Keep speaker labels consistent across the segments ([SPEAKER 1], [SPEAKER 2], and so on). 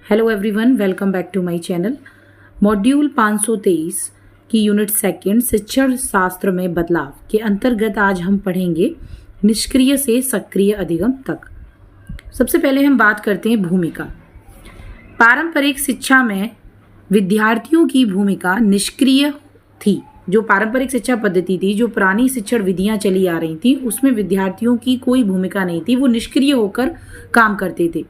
[SPEAKER 1] Hello everyone, welcome back to my channel. Module 523 की unit second शिक्षण शास्त्र में बदलाव के अंतर्गत आज हम पढ़ेंगे निष्क्रिय से सक्रिय अधिगम तक। सबसे पहले हम बात करते हैं भूमिका। पारंपरिक शिक्षा में विद्यार्थियों की भूमिका निष्क्रिय थी। जो पारंपरिक शिक्षा पद्धति थी, जो पुरानी शिक्षण विधियां चली आ रही थी, उसमें विद्यार्थियों की कोई भूमिका नहीं थी। वो निष्क्रिय होकर काम करते थे।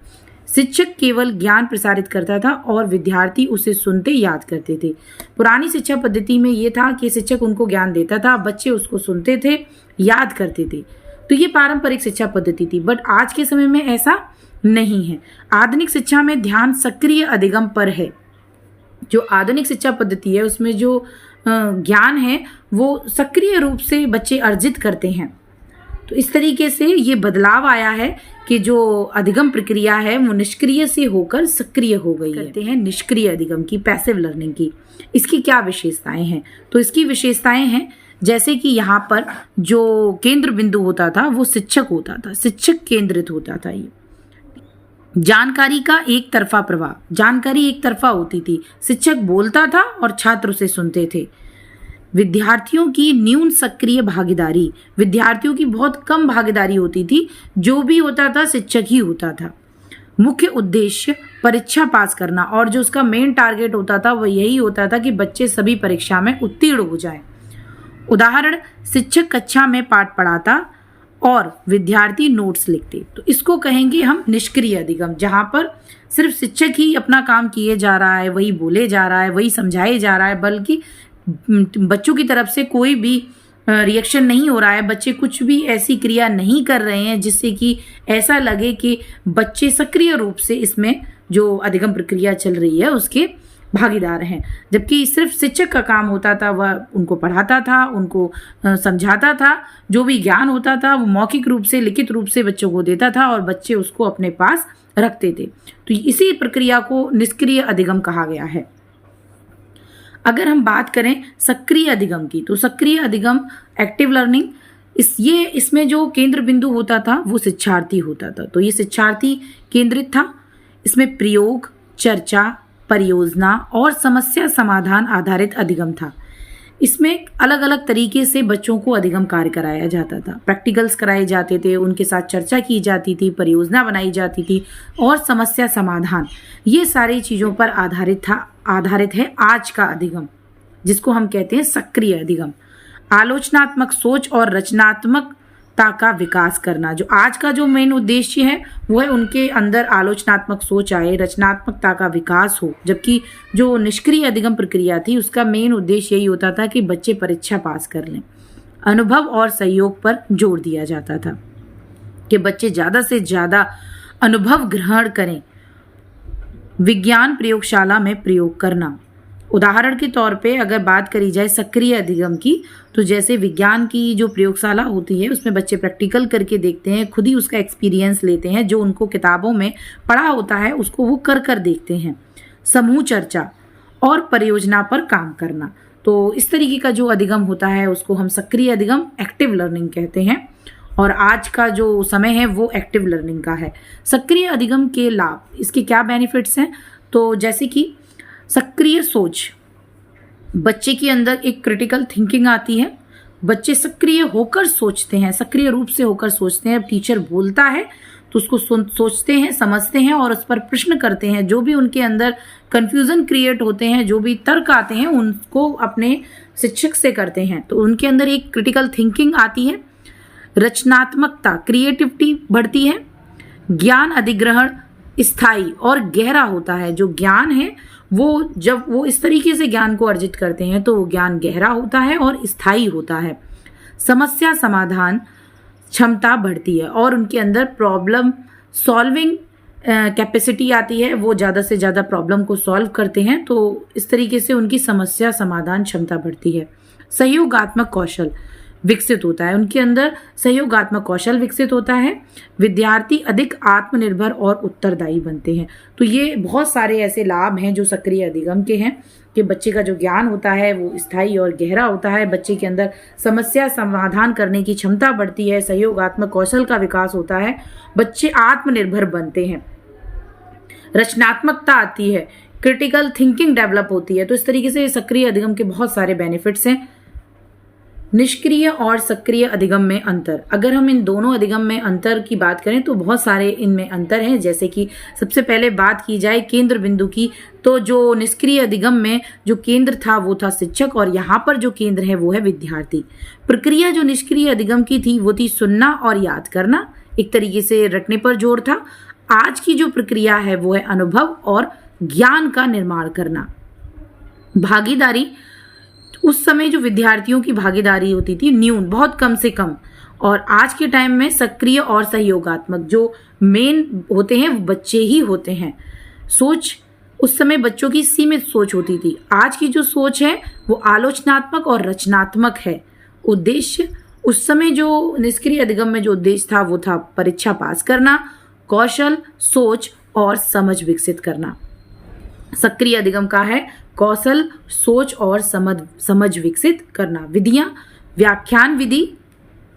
[SPEAKER 1] शिक्षक केवल ज्ञान प्रसारित करता था और विद्यार्थी उसे सुनते याद करते थे। पुरानी शिक्षा पद्धति में ये था कि शिक्षक उनको ज्ञान देता था, बच्चे उसको सुनते थे, याद करते थे। तो ये पारंपरिक शिक्षा पद्धति थी। बट आज के समय में ऐसा नहीं है। आधुनिक शिक्षा में ध्यान सक्रिय अधिगम पर है। जो आधुनिक शिक्षा पद्धति है उसमें जो ज्ञान है वो सक्रिय रूप से बच्चे अर्जित करते हैं। तो इस तरीके से ये बदलाव आया है कि जो अधिगम प्रक्रिया है वो निष्क्रिय से होकर सक्रिय हो गई है। कहते हैं निष्क्रिय अधिगम की, पैसिव लर्निंग की। इसकी क्या विशेषताएं हैं? तो इसकी विशेषताएं हैं जैसे कि यहाँ पर जो केंद्र बिंदु होता था वो शिक्षक होता था, शिक्षक केंद्रित होता था। ये जानकारी का एक तरफा प्रवाह, जानकारी एक तरफा होती थी। शिक्षक बोलता था और छात्र उसे सुनते थे। विद्यार्थियों की न्यून सक्रिय भागीदारी, विद्यार्थियों की बहुत कम भागीदारी होती थी। जो भी होता था शिक्षक ही होता था। मुख्य उद्देश्य परीक्षा पास करना, और जो उसका मेन टारगेट होता था वह यही होता था कि बच्चे सभी परीक्षा में उत्तीर्ण हो जाएं। उदाहरण, शिक्षक कक्षा में पाठ पढ़ाता और विद्यार्थी नोट्स लिखते। तो इसको कहेंगे हम निष्क्रिय अधिगम, जहां पर सिर्फ शिक्षक ही अपना काम किए जा रहा है, वही बोले जा रहा है, वही समझाए जा रहा है, बल्कि बच्चों की तरफ से कोई भी रिएक्शन नहीं हो रहा है। बच्चे कुछ भी ऐसी क्रिया नहीं कर रहे हैं जिससे कि ऐसा लगे कि बच्चे सक्रिय रूप से इसमें जो अधिगम प्रक्रिया चल रही है उसके भागीदार हैं। जबकि सिर्फ शिक्षक का काम होता था, वह उनको पढ़ाता था, उनको समझाता था। जो भी ज्ञान होता था वो मौखिक रूप से, लिखित रूप से बच्चों को देता था और बच्चे उसको अपने पास रखते थे। तो इसी प्रक्रिया को निष्क्रिय अधिगम कहा गया है। अगर हम बात करें सक्रिय अधिगम की, तो सक्रिय अधिगम, एक्टिव लर्निंग, इसमें जो केंद्र बिंदु होता था वो शिक्षार्थी होता था। तो ये शिक्षार्थी केंद्रित था। इसमें प्रयोग, चर्चा, परियोजना और समस्या समाधान आधारित अधिगम था। इसमें अलग अलग तरीके से बच्चों को अधिगम कार्य कराया जाता था। प्रैक्टिकल्स कराए जाते थे, उनके साथ चर्चा की जाती थी, परियोजना बनाई जाती थी और समस्या समाधान, ये सारी चीज़ों पर आधारित है आज का अधिगम, जिसको हम कहते हैं सक्रिय अधिगम। आलोचनात्मक सोच और रचनात्मकता का विकास करना, जो आज का जो मेन उद्देश्य है वो है उनके अंदर आलोचनात्मक सोच आए, रचनात्मकता का विकास हो। जबकि जो निष्क्रिय अधिगम प्रक्रिया थी उसका मेन उद्देश्य यही होता था कि बच्चे परीक्षा पास कर लें। अनुभव और सहयोग पर जोर दिया जाता था कि बच्चे ज़्यादा से ज़्यादा अनुभव ग्रहण करें। विज्ञान प्रयोगशाला में प्रयोग करना, उदाहरण के तौर पे अगर बात करी जाए सक्रिय अधिगम की, तो जैसे विज्ञान की जो प्रयोगशाला होती है उसमें बच्चे प्रैक्टिकल करके देखते हैं, खुद ही उसका एक्सपीरियंस लेते हैं। जो उनको किताबों में पढ़ा होता है उसको वो कर देखते हैं। समूह चर्चा और परियोजना पर काम करना, तो इस तरीके का जो अधिगम होता है उसको हम सक्रिय अधिगम, एक्टिव लर्निंग कहते हैं। और आज का जो समय है वो एक्टिव लर्निंग का है। सक्रिय अधिगम के लाभ, इसके क्या बेनिफिट्स हैं? तो जैसे कि सक्रिय सोच, बच्चे के अंदर एक क्रिटिकल थिंकिंग आती है। बच्चे सक्रिय होकर सोचते हैं, सक्रिय रूप से होकर सोचते हैं। टीचर बोलता है तो उसको सोचते हैं, समझते हैं और उस पर प्रश्न करते हैं। जो भी उनके अंदर कंफ्यूजन क्रिएट होते हैं, जो भी तर्क आते हैं, उनको अपने शिक्षक से करते हैं। तो उनके अंदर एक क्रिटिकल थिंकिंग आती है। रचनात्मकता, क्रिएटिविटी बढ़ती है। ज्ञान अधिग्रहण स्थायी और गहरा होता है। जो ज्ञान है वो जब वो इस तरीके से ज्ञान को अर्जित करते हैं तो वो ज्ञान गहरा होता है और स्थायी होता है। समस्या समाधान क्षमता बढ़ती है और उनके अंदर प्रॉब्लम सॉल्विंग कैपेसिटी आती है। वो ज़्यादा से ज़्यादा प्रॉब्लम को सॉल्व करते हैं, तो इस तरीके से उनकी समस्या समाधान क्षमता बढ़ती है। सहयोगात्मक कौशल विकसित होता है, उनके अंदर सहयोगात्मक कौशल विकसित होता है। विद्यार्थी अधिक आत्मनिर्भर और उत्तरदायी बनते हैं। तो ये बहुत सारे ऐसे लाभ हैं जो सक्रिय अधिगम के हैं कि बच्चे का जो ज्ञान होता है वो स्थायी और गहरा होता है। बच्चे के अंदर समस्या समाधान करने की क्षमता बढ़ती है, सहयोगात्मक कौशल का विकास होता है, बच्चे आत्मनिर्भर बनते हैं। रचनात्मकता आती है, क्रिटिकल थिंकिंग डेवलप होती है। तो इस तरीके से सक्रिय अधिगम के बहुत सारे बेनिफिट्स हैं। निष्क्रिय और सक्रिय अधिगम में अंतर, अगर हम इन दोनों अधिगम में अंतर की बात करें तो बहुत सारे इनमें अंतर हैं। जैसे कि सबसे पहले बात की जाए केंद्र बिंदु की, तो जो निष्क्रिय अधिगम में जो केंद्र था वो था शिक्षक, और यहाँ पर जो केंद्र है वो है विद्यार्थी। प्रक्रिया जो निष्क्रिय अधिगम की थी वो थी सुनना और याद करना, एक तरीके से रटने पर जोर था। आज की जो प्रक्रिया है वो है अनुभव और ज्ञान का निर्माण करना। भागीदारी, उस समय जो विद्यार्थियों की भागीदारी होती थी न्यून, बहुत कम से कम, और आज के टाइम में सक्रिय और सहयोगात्मक, जो मेन होते हैं वो बच्चे ही होते हैं। सोच, उस समय बच्चों की सीमित सोच होती थी, आज की जो सोच है वो आलोचनात्मक और रचनात्मक है। उद्देश्य, उस समय जो निष्क्रिय अधिगम में जो उद्देश्य था वो था परीक्षा पास करना, कौशल, सोच और समझ विकसित करना। सक्रिय अधिगम का है कौशल, सोच और समझ विकसित करना। विधियां, व्याख्यान विधि,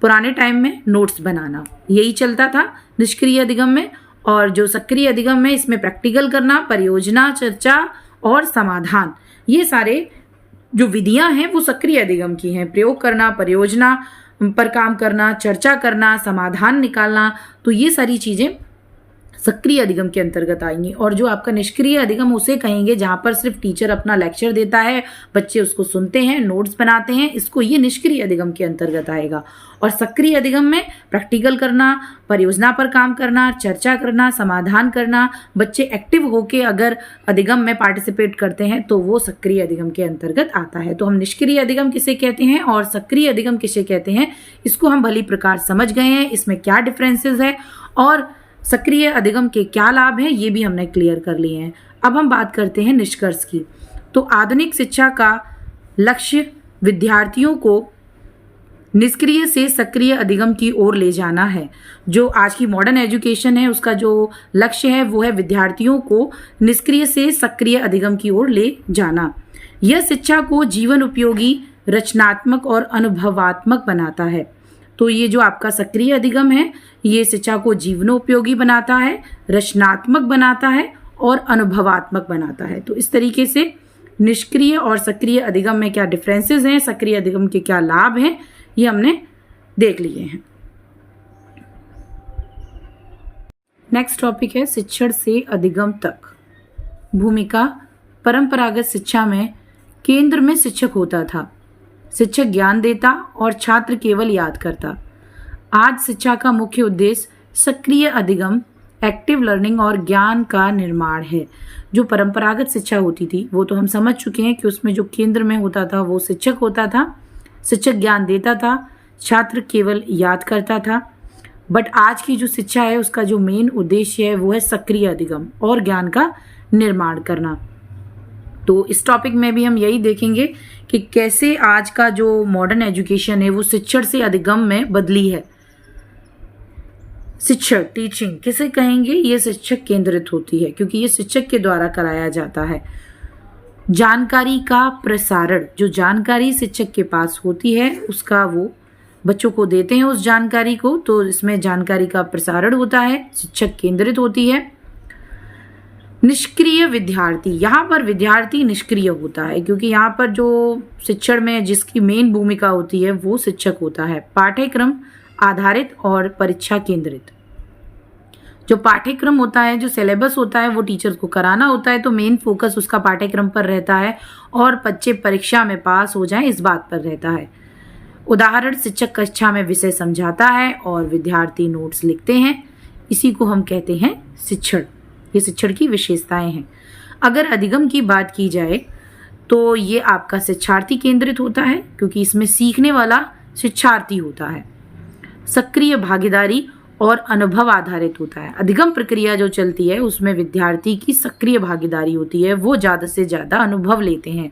[SPEAKER 1] पुराने टाइम में नोट्स बनाना, यही चलता था निष्क्रिय अधिगम में। और जो सक्रिय अधिगम में इसमें प्रैक्टिकल करना, परियोजना, चर्चा और समाधान, ये सारे जो विधियां हैं वो सक्रिय अधिगम की हैं। प्रयोग करना, परियोजना पर काम करना, चर्चा करना, समाधान निकालना, तो ये सारी चीजें सक्रिय अधिगम के अंतर्गत आएंगी। और जो आपका निष्क्रिय अधिगम उसे कहेंगे जहां पर सिर्फ टीचर अपना लेक्चर देता है, बच्चे उसको सुनते हैं, नोट्स बनाते हैं, इसको ये निष्क्रिय अधिगम के अंतर्गत आएगा। और सक्रिय अधिगम में प्रैक्टिकल करना, परियोजना पर काम करना, चर्चा करना, समाधान करना, बच्चे एक्टिव होके अगर अधिगम में पार्टिसिपेट करते हैं तो वो सक्रिय अधिगम के अंतर्गत आता है। तो हम निष्क्रिय अधिगम किसे कहते हैं और सक्रिय अधिगम किसे कहते हैं, इसको हम भली प्रकार समझ गए हैं। इसमें क्या डिफरेंसेस है और सक्रिय अधिगम के क्या लाभ हैं, ये भी हमने क्लियर कर लिए हैं। अब हम बात करते हैं निष्कर्ष की। तो आधुनिक शिक्षा का लक्ष्य विद्यार्थियों को निष्क्रिय से सक्रिय अधिगम की ओर ले जाना है। जो आज की मॉडर्न एजुकेशन है उसका जो लक्ष्य है वो है विद्यार्थियों को निष्क्रिय से सक्रिय अधिगम की ओर ले जाना। यह शिक्षा को जीवन उपयोगी, रचनात्मक और अनुभवात्मक बनाता है। तो ये जो आपका सक्रिय अधिगम है ये शिक्षा को जीवनोपयोगी बनाता है, रचनात्मक बनाता है और अनुभवात्मक बनाता है। तो इस तरीके से निष्क्रिय और सक्रिय अधिगम में क्या डिफरेंसेस हैं, सक्रिय अधिगम के क्या लाभ हैं, ये हमने देख लिए हैं। नेक्स्ट टॉपिक है शिक्षण से अधिगम तक। भूमिका, परंपरागत शिक्षा में केंद्र में शिक्षक होता था, शिक्षक ज्ञान देता और छात्र केवल याद करता। आज शिक्षा का मुख्य उद्देश्य सक्रिय अधिगम, एक्टिव लर्निंग और ज्ञान का निर्माण है। जो परंपरागत शिक्षा होती थी वो तो हम समझ चुके हैं कि उसमें जो केंद्र में होता था वो शिक्षक होता था, शिक्षक ज्ञान देता था, छात्र केवल याद करता था। बट आज की जो शिक्षा है उसका जो मेन उद्देश्य है वो है सक्रिय अधिगम और ज्ञान का निर्माण करना। तो इस टॉपिक में भी हम यही देखेंगे कि कैसे आज का जो मॉडर्न एजुकेशन है वो शिक्षण से अधिगम में बदली है। शिक्षण, टीचिंग किसे कहेंगे, ये शिक्षक केंद्रित होती है क्योंकि ये शिक्षक के द्वारा कराया जाता है। जानकारी का प्रसारण, जो जानकारी शिक्षक के पास होती है उसका वो बच्चों को देते हैं उस जानकारी को, तो इसमें जानकारी का प्रसारण होता है, शिक्षक केंद्रित होती है। निष्क्रिय विद्यार्थी, यहाँ पर विद्यार्थी निष्क्रिय होता है क्योंकि यहाँ पर जो शिक्षण में जिसकी मेन भूमिका होती है वो शिक्षक होता है। पाठ्यक्रम आधारित और परीक्षा केंद्रित, जो पाठ्यक्रम होता है, जो सिलेबस होता है वो टीचर को कराना होता है, तो मेन फोकस उसका पाठ्यक्रम पर रहता है और बच्चे परीक्षा में पास हो जाएं इस बात पर रहता है। उदाहरण, शिक्षक कक्षा में विषय समझाता है और विद्यार्थी नोट्स लिखते हैं, इसी को हम कहते हैं शिक्षण। ये शिक्षण की विशेषताएं हैं। अगर अधिगम की बात की जाए तो ये आपका शिक्षार्थी केंद्रित होता है क्योंकि इसमें सीखने वाला शिक्षार्थी होता है। सक्रिय भागीदारी और अनुभव आधारित होता है। अधिगम प्रक्रिया जो चलती है उसमें विद्यार्थी की सक्रिय भागीदारी होती है, वो ज़्यादा से ज़्यादा अनुभव लेते हैं।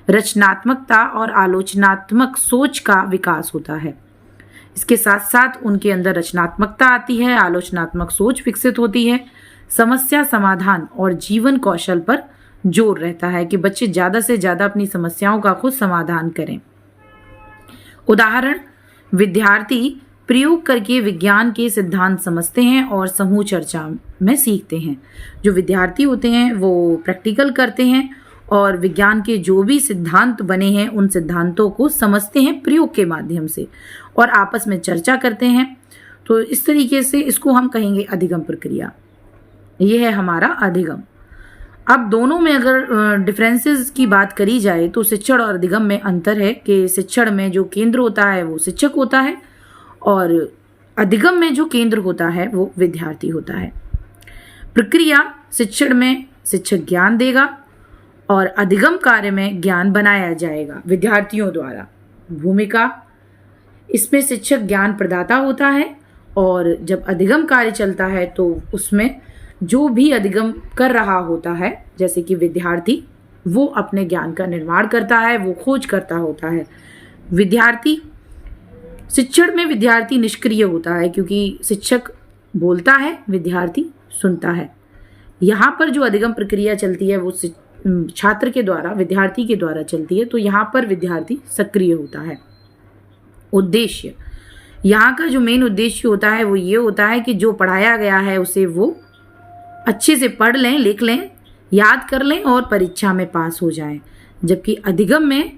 [SPEAKER 1] रचनात्मकता और आलोचनात्मक सोच का विकास होता है। इसके साथ साथ उनके अंदर रचनात्मकता आती है, आलोचनात्मक सोच विकसित होती है। समस्या समाधान और जीवन कौशल पर जोर रहता है कि बच्चे ज़्यादा से ज़्यादा अपनी समस्याओं का खुद समाधान करें। उदाहरण, विद्यार्थी प्रयोग करके विज्ञान के सिद्धांत समझते हैं और समूह चर्चा में सीखते हैं। जो विद्यार्थी होते हैं वो प्रैक्टिकल करते हैं और विज्ञान के जो भी सिद्धांत बने हैं उन सिद्धांतों को समझते हैं प्रयोग के माध्यम से और आपस में चर्चा करते हैं। तो इस तरीके से इसको हम कहेंगे अधिगम प्रक्रिया। ये है हमारा अधिगम। अब दोनों में अगर डिफरेंसेस की बात करी जाए तो शिक्षण और अधिगम में अंतर है कि शिक्षण में जो केंद्र होता है वो शिक्षक होता है और अधिगम में जो केंद्र होता है वो विद्यार्थी होता है। प्रक्रिया शिक्षण में शिक्षक ज्ञान देगा और अधिगम कार्य में ज्ञान बनाया जाएगा विद्यार्थियों द्वारा। भूमिका इसमें शिक्षक ज्ञान प्रदाता होता है और जब अधिगम कार्य चलता है तो उसमें जो भी अधिगम कर रहा होता है जैसे कि विद्यार्थी, वो अपने ज्ञान का निर्माण करता है, वो खोज करता होता है। विद्यार्थी शिक्षण में विद्यार्थी निष्क्रिय होता है क्योंकि शिक्षक बोलता है, विद्यार्थी सुनता है। यहाँ पर जो अधिगम प्रक्रिया चलती है वो छात्र के द्वारा, विद्यार्थी के द्वारा चलती है, तो यहाँ पर विद्यार्थी सक्रिय होता है। उद्देश्य, यहाँ का जो मेन उद्देश्य होता है वो ये होता है कि जो पढ़ाया गया है उसे वो अच्छे से पढ़ लें, लिख लें, याद कर लें और परीक्षा में पास हो जाएं। जबकि अधिगम में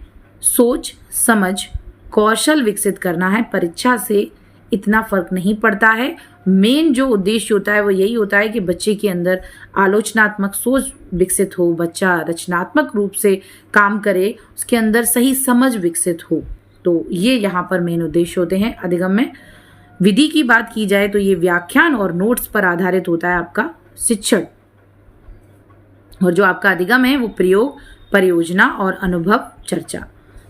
[SPEAKER 1] सोच समझ कौशल विकसित करना है, परीक्षा से इतना फर्क नहीं पड़ता है। मेन जो उद्देश्य होता है वो यही होता है कि बच्चे के अंदर आलोचनात्मक सोच विकसित हो, बच्चा रचनात्मक रूप से काम करे, उसके अंदर सही समझ विकसित हो। तो ये यहाँ पर मेन उद्देश्य होते हैं अधिगम में। विधि की बात की जाए तो ये व्याख्यान और नोट्स पर आधारित होता है आपका शिक्षण, और जो आपका अधिगम है वो प्रयोग, परियोजना और अनुभव चर्चा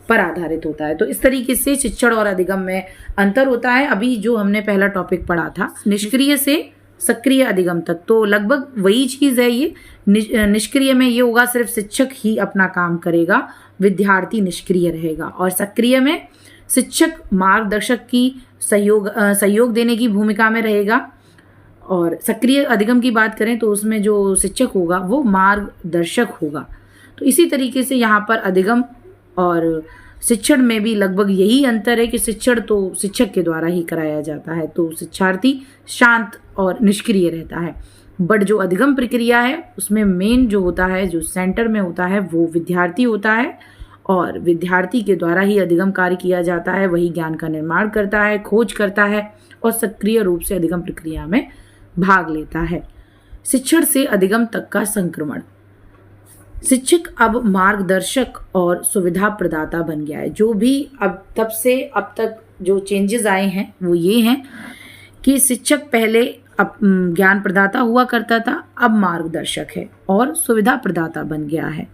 [SPEAKER 1] पर आधारित होता है। तो इस तरीके से शिक्षण और अधिगम में अंतर होता है। अभी जो हमने पहला टॉपिक पढ़ा था निष्क्रिय से सक्रिय अधिगम तक, तो लगभग वही चीज है ये। निष्क्रिय में ये होगा सिर्फ शिक्षक ही अपना काम करेगा, विद्यार्थी निष्क्रिय रहेगा, और सक्रिय में शिक्षक मार्गदर्शक की सहयोग देने की भूमिका में रहेगा। और सक्रिय अधिगम की बात करें तो उसमें जो शिक्षक होगा वो मार्गदर्शक होगा। तो इसी तरीके से यहाँ पर अधिगम और शिक्षण में भी लगभग यही अंतर है कि शिक्षण तो शिक्षक के द्वारा ही कराया जाता है, तो शिक्षार्थी शांत और निष्क्रिय रहता है। बट जो अधिगम प्रक्रिया है उसमें मेन जो होता है, जो सेंटर में होता है, वो विद्यार्थी होता है और विद्यार्थी के द्वारा ही अधिगम कार्य किया जाता है। वही ज्ञान का निर्माण करता है, खोज करता है और सक्रिय रूप से अधिगम प्रक्रिया में भाग लेता है। शिक्षण से अधिगम तक का संक्रमण, शिक्षक अब मार्गदर्शक और सुविधा प्रदाता बन गया है। जो भी अब तब से अब तक जो चेंजेस आए हैं वो ये हैं कि शिक्षक पहले अब ज्ञान प्रदाता हुआ करता था, अब मार्गदर्शक है और सुविधा प्रदाता बन गया है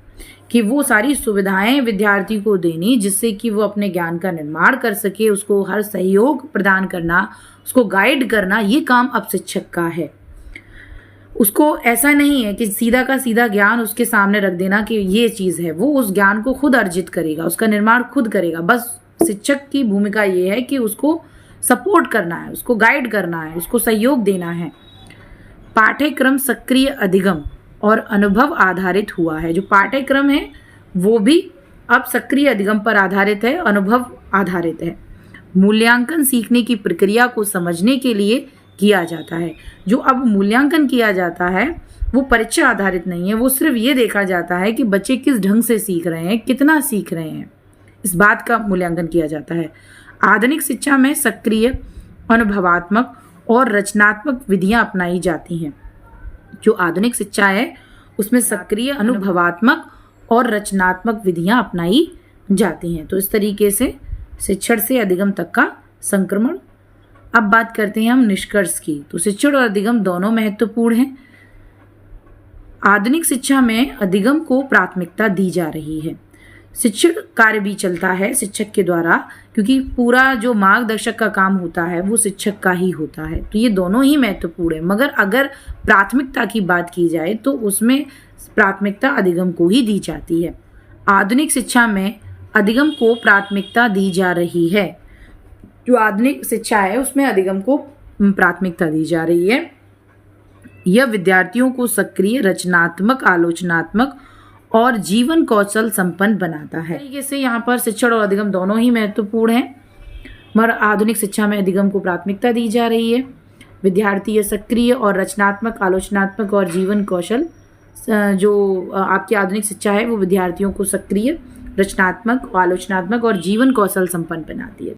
[SPEAKER 1] कि वो सारी सुविधाएं विद्यार्थी को देनी जिससे कि वो अपने ज्ञान का निर्माण कर सके, उसको हर सहयोग प्रदान करना, उसको गाइड करना, ये काम अब शिक्षक का है। उसको ऐसा नहीं है कि सीधा का सीधा ज्ञान उसके सामने रख देना कि ये चीज़ है, वो उस ज्ञान को खुद अर्जित करेगा, उसका निर्माण खुद करेगा। बस शिक्षक की भूमिका ये है कि उसको सपोर्ट करना है, उसको गाइड करना है, उसको सहयोग देना है। पाठ्यक्रम सक्रिय अधिगम और अनुभव आधारित हुआ है। जो पाठ्यक्रम है वो भी अब सक्रिय अधिगम पर आधारित है, अनुभव आधारित है। मूल्यांकन सीखने की प्रक्रिया को समझने के लिए किया जाता है। जो अब मूल्यांकन किया जाता है वो परीक्षा आधारित नहीं है, वो सिर्फ ये देखा जाता है कि बच्चे किस ढंग से सीख रहे हैं, कितना सीख रहे हैं, इस बात का मूल्यांकन किया जाता है। आधुनिक शिक्षा में सक्रिय, अनुभवात्मक और रचनात्मक विधियां अपनाई जाती हैं। जो आधुनिक शिक्षा है उसमें सक्रिय, अनुभवात्मक और रचनात्मक विधियां अपनाई जाती हैं। तो इस तरीके से शिक्षण से अधिगम तक का संक्रमण। अब बात करते हैं हम निष्कर्ष की। तो शिक्षण और अधिगम दोनों महत्वपूर्ण हैं। आधुनिक शिक्षा में अधिगम को प्राथमिकता दी जा रही है। शिक्षण कार्य भी चलता है शिक्षक के द्वारा, क्योंकि पूरा जो मार्गदर्शक का काम होता है वो शिक्षक का ही होता है। तो ये दोनों ही महत्वपूर्ण है, मगर अगर प्राथमिकता की बात की जाए तो उसमें प्राथमिकता अधिगम को ही दी जाती है। आधुनिक शिक्षा में अधिगम को प्राथमिकता दी जा रही है। जो आधुनिक शिक्षा है उसमें अधिगम को प्राथमिकता दी जा रही है। यह विद्यार्थियों को सक्रिय, रचनात्मक, आलोचनात्मक और जीवन कौशल संपन्न बनाता है। तरीके से यहाँ पर शिक्षण और अधिगम दोनों ही महत्वपूर्ण हैं मगर आधुनिक शिक्षा में अधिगम को प्राथमिकता दी जा रही है। विद्यार्थी है सक्रिय और रचनात्मक, आलोचनात्मक और जीवन कौशल। जो आपकी आधुनिक शिक्षा है वो विद्यार्थियों को सक्रिय, रचनात्मक, आलोचनात्मक और जीवन कौशल संपन्न बनाती है।